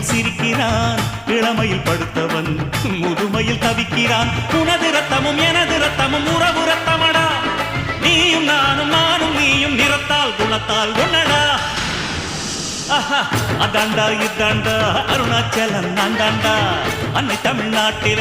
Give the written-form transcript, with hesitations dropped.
போல் சிரிக்கிறான். இளமையில் படுத்தவன் முதுமையில் தவிக்கிறான். உனது ரத்தமும் எனது ரத்தமும் உறவு ரத்தமடா. நீயும் நானும் நானும் நீயும் நிறத்தால் குணத்தால் ஒன்னடா. அதாண்டா இதாண்டா அருணாச்சலம் நான்தாண்டா. அன்னை தமிழ்நாட்டில்